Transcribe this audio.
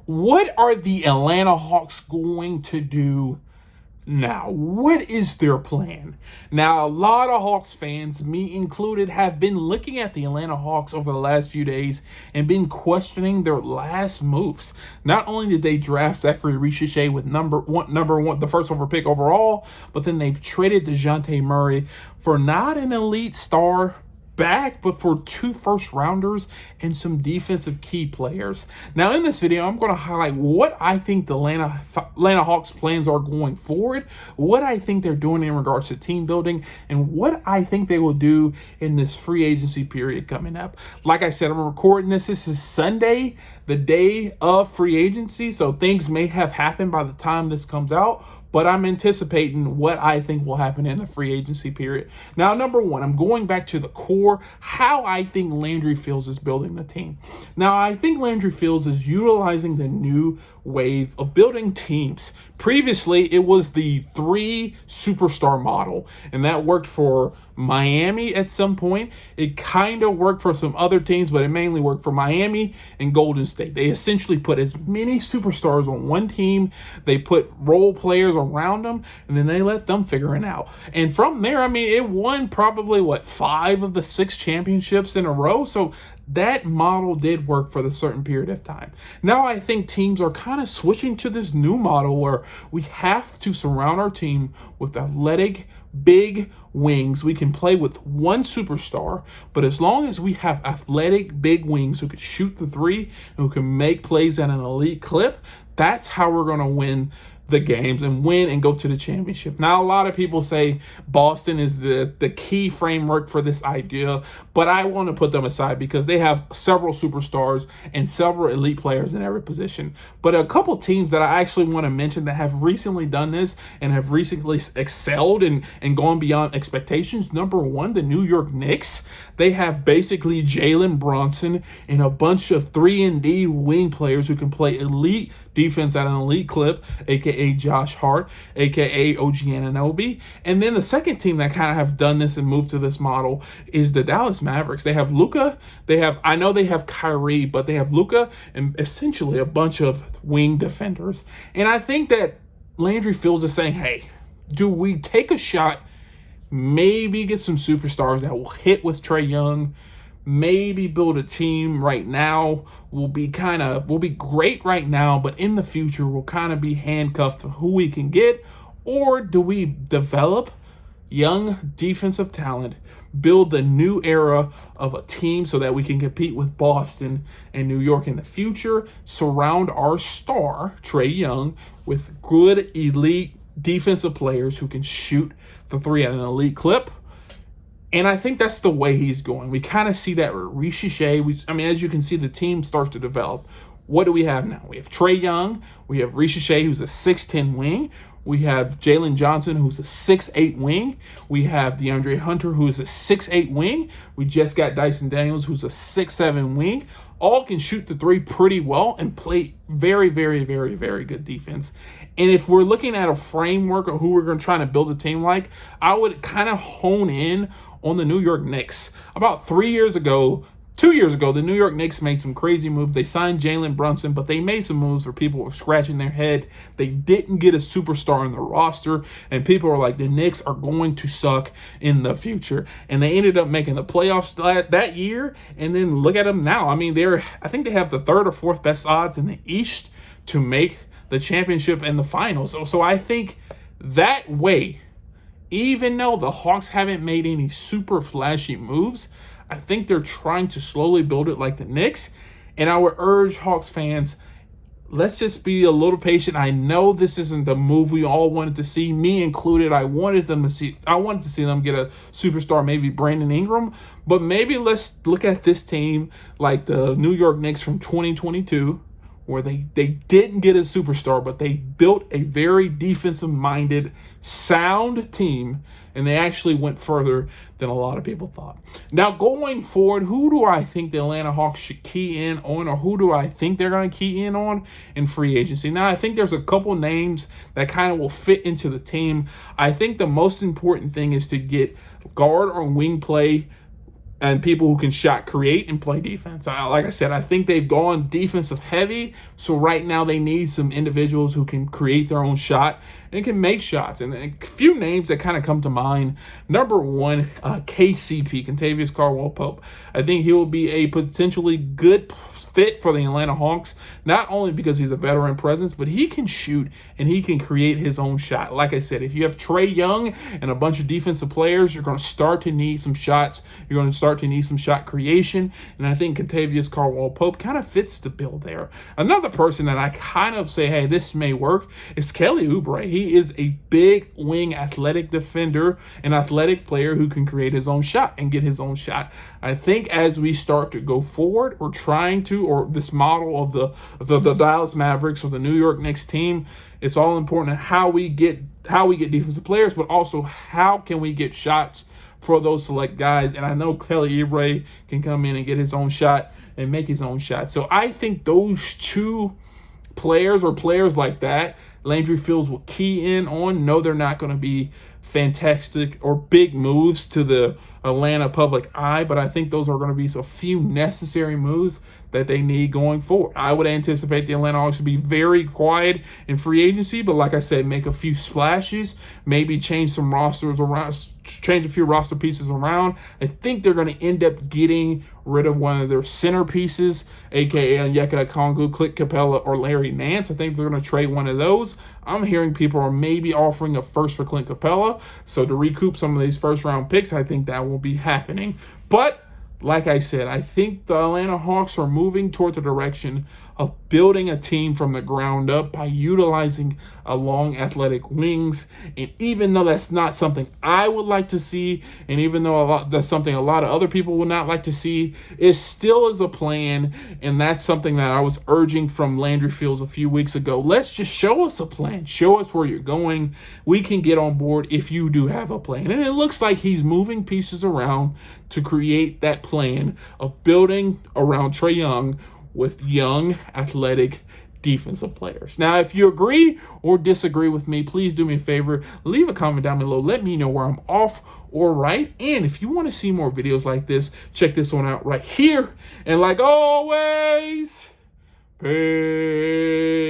What are the Atlanta Hawks going to do now? What is their plan? Now, a lot of Hawks fans, me included, have been looking at the Atlanta Hawks over the last few days and been questioning their last moves. Not only did they draft Zachary Richer with number one, the first overall pick overall, but then they've traded DeJounte Murray for not an elite star back, but for 2 first-rounders and some defensive key players. Now, in this video, I'm going to highlight what I think the Atlanta Hawks plans are going forward, what I think they're doing in regards to team building, and what I think they will do in this free agency period coming up. Like I said, I'm recording this. This is Sunday, the day of free agency, so things may have happened by the time this comes out, but I'm anticipating what I think will happen in the free agency period. Now, number one, I'm going back to the core, how I think Landry Fields is building the team. Now, I think Landry Fields is utilizing the new wave of building teams. Previously, it was the 3 superstar model, and that worked for Miami at some point. It kind of worked for some other teams, but it mainly worked for Miami and Golden State. They essentially put as many superstars on one team. They put role players around them, and then they let them figure it out. And from there, I mean, it won probably, 5 of the 6 championships in a row. So that model did work for a certain period of time. Now I think teams are kind of switching to this new model where we have to surround our team with athletic, big wings. We can play with one superstar, but as long as we have athletic, big wings who can shoot the 3 and who can make plays at an elite clip, that's how we're going to win the games and win and go to the championship. Now, a lot of people say Boston is the key framework for this idea, but I want to put them aside because they have several superstars and several elite players in every position. But a couple teams that I actually want to mention that have recently done this and have recently excelled and gone beyond expectations. Number one, the New York Knicks. They have basically Jalen Brunson and a bunch of 3-and-D wing players who can play elite defense at an elite clip, aka Josh Hart, aka OG Anunoby. And then the second team that kind of have done this and moved to this model is the Dallas Mavericks. They have Luka, I know they have Kyrie, but they have Luka and essentially a bunch of wing defenders. And I think that Landry Fields is saying, hey, do we take a shot, maybe get some superstars that will hit with Trae Young, maybe build a team right now, will be great right now, but in the future will kind of be handcuffed to who we can get? Or do we develop young defensive talent, build the new era of a team so that we can compete with Boston and New York in the future, surround our star, Trae Young, with good elite defensive players who can shoot the 3 at an elite clip? And I think that's the way he's going. We kind of see that with Richer. As you can see, the team starts to develop. What do we have now? We have Trae Young. We have Richer, who's a 6'10 wing. We have Jalen Johnson, who's a 6'8 wing. We have DeAndre Hunter, who's a 6'8 wing. We just got Dyson Daniels, who's a 6'7 wing. All can shoot the 3 pretty well and play very, very, very, very good defense. And if we're looking at a framework of who we're going to try to build a team like, I would kind of hone in on the New York Knicks. About 2 years ago, the New York Knicks made some crazy moves. They signed Jalen Brunson, but they made some moves where people were scratching their head. They didn't get a superstar on the roster, and people were like, the Knicks are going to suck in the future. And they ended up making the playoffs that year, and then look at them now. I think they have the 3rd or 4th best odds in the East to make the championship and the finals. So I think that way, even though the Hawks haven't made any super flashy moves, I think they're trying to slowly build it like the Knicks. And I would urge Hawks fans, let's just be a little patient. I know this isn't the move we all wanted to see, me included. I wanted to see them get a superstar, maybe Brandon Ingram. But maybe let's look at this team like the New York Knicks from 2022, where they didn't get a superstar, but they built a very defensive-minded, sound team, and they actually went further than a lot of people thought. Now, going forward, who do I think the Atlanta Hawks should key in on, or who do I think they're going to key in on in free agency? Now, I think there's a couple names that kind of will fit into the team. I think the most important thing is to get guard or wing play and people who can shot create and play defense. Like I said, I think they've gone defensive heavy. So right now they need some individuals who can create their own shot and can make shots. And a few names that kind of come to mind. Number one, KCP, Kentavious Caldwell-Pope. I think he will be a potentially good fit for the Atlanta Hawks, not only because he's a veteran presence, but he can shoot and he can create his own shot. Like I said, if you have Trae Young and a bunch of defensive players, you're going to start to need some shots. You're going to start to need some shot creation. And I think Kentavious Caldwell-Pope kind of fits the bill there. Another person that I kind of say, hey, this may work, is Kelly Oubre. He is a big wing athletic defender, an athletic player who can create his own shot and get his own shot. I think as we start to go forward, we're trying to, or this model of the Dallas Mavericks or the New York Knicks team, it's all important how we get defensive players, but also how can we get shots for those select guys. And I know Kelly Oubre can come in and get his own shot and make his own shot. So I think those two players or players like that, Landry Fields will key in on. No, they're not going to be fantastic or big moves to the Atlanta public eye, but I think those are going to be a few necessary moves that they need going forward. I would anticipate the Atlanta Hawks to be very quiet in free agency, but like I said, make a few splashes, maybe change some rosters around, change a few roster pieces around. I think they're going to end up getting rid of one of their centerpieces, aka Onyeka Okongwu, Clint Capella, or Larry Nance. I think they're going to trade one of those. I'm hearing people are maybe offering a first for Clint Capella, so to recoup some of these first-round picks, I think that will be happening. But like I said, I think the Atlanta Hawks are moving toward the direction of building a team from the ground up by utilizing long athletic wings. And even though that's not something I would like to see, and even though that's something a lot of other people would not like to see, it still is a plan. And that's something that I was urging from Landry Fields a few weeks ago. Let's just show us a plan. Show us where you're going. We can get on board if you do have a plan. And it looks like he's moving pieces around to create that plan of building around Trae Young with young, athletic defensive players. Now, if you agree or disagree with me, please do me a favor. Leave a comment down below. Let me know where I'm off or right. And if you want to see more videos like this, check this one out right here. And like always, peace.